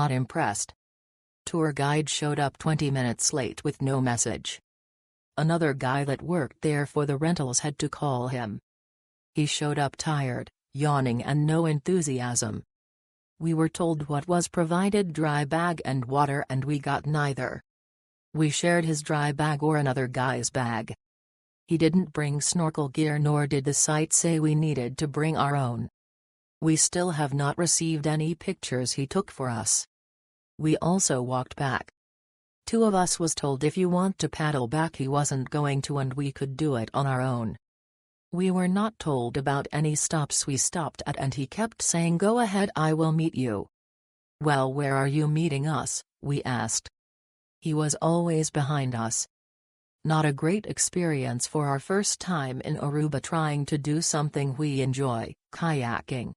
not impressed. Tour guide showed up 20 minutes late with no message. Another guy that worked there for the rentals had to call him. He showed up tired, yawning and no enthusiasm. We were told what was provided: dry bag and water, and we got neither. We shared his dry bag or another guy's bag. He didn't bring snorkel gear, nor did the site say we needed to bring our own. We still have not received any pictures he took for us. We also walked back. Two of us was told if you want to paddle back he wasn't going to, and we could do it on our own. We were not told about any stops we stopped at, and he kept saying, "Go ahead, I will meet you." "Well, where are you meeting us?" we asked. He was always behind us. Not a great experience for our first time in Aruba trying to do something we enjoy, kayaking.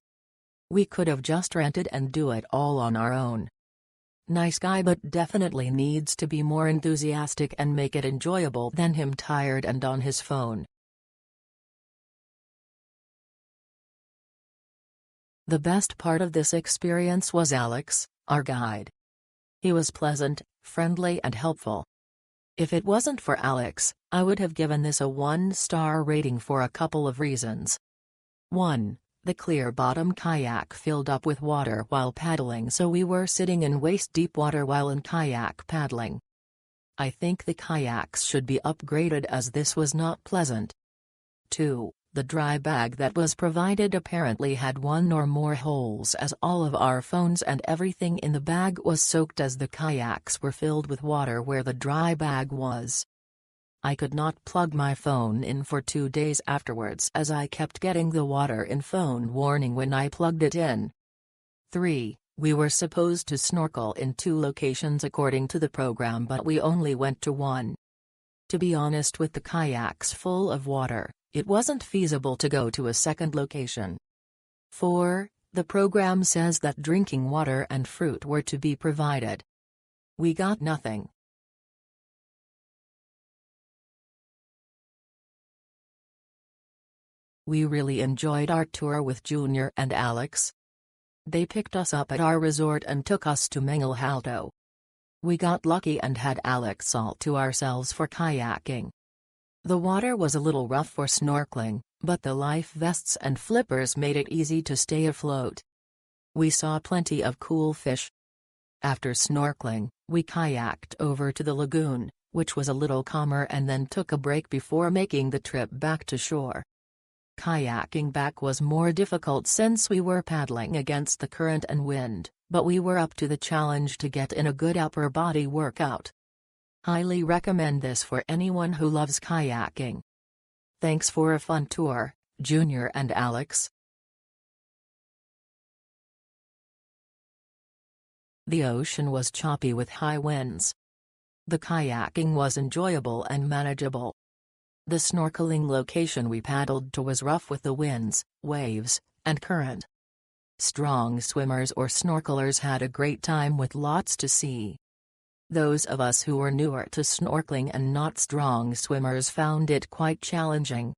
We could have just rented and do it all on our own. Nice guy, but definitely needs to be more enthusiastic and make it enjoyable than him tired and on his phone. The best part of this experience was Alex, our guide. He was pleasant, friendly and helpful. If it wasn't for Alex, I would have given this a 1-star rating for a couple of reasons. 1. The clear bottom kayak filled up with water while paddling, so we were sitting in waist-deep water while in kayak paddling. I think the kayaks should be upgraded as this was not pleasant. 2. The dry bag that was provided apparently had one or more holes, as all of our phones and everything in the bag was soaked as the kayaks were filled with water where the dry bag was. I could not plug my phone in for 2 days afterwards, as I kept getting the water in phone warning when I plugged it in. 3. We were supposed to snorkel in 2 locations according to the program, but we only went to 1. To be honest, with the kayaks full of water, it wasn't feasible to go to a second location. 4. The program says that drinking water and fruit were to be provided. We got nothing. We really enjoyed our tour with Junior and Alex. They picked us up at our resort and took us to Mangel Halto. We got lucky and had Alex all to ourselves for kayaking. The water was a little rough for snorkeling, but the life vests and flippers made it easy to stay afloat. We saw plenty of cool fish. After snorkeling, we kayaked over to the lagoon, which was a little calmer, and then took a break before making the trip back to shore. Kayaking back was more difficult since we were paddling against the current and wind, but we were up to the challenge to get in a good upper body workout. Highly recommend this for anyone who loves kayaking. Thanks for a fun tour, Junior and Alex. The ocean was choppy with high winds. The kayaking was enjoyable and manageable. The snorkeling location we paddled to was rough with the winds, waves, and current. Strong swimmers or snorkelers had a great time with lots to see. Those of us who were newer to snorkeling and not strong swimmers found it quite challenging.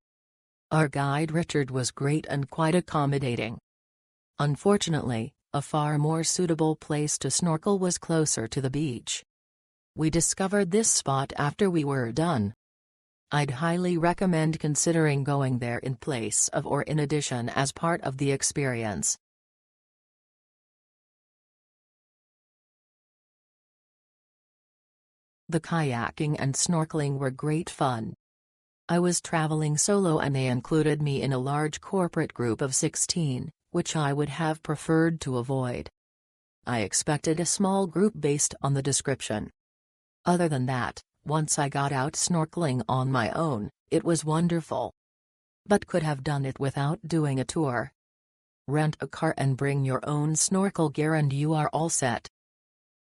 Our guide Richard was great and quite accommodating. Unfortunately, a far more suitable place to snorkel was closer to the beach. We discovered this spot after we were done. I'd highly recommend considering going there in place of or in addition as part of the experience. The kayaking and snorkeling were great fun. I was traveling solo and they included me in a large corporate group of 16, which I would have preferred to avoid. I expected a small group based on the description. Other than that, once I got out snorkeling on my own, it was wonderful. But could have done it without doing a tour. Rent a car and bring your own snorkel gear and you are all set.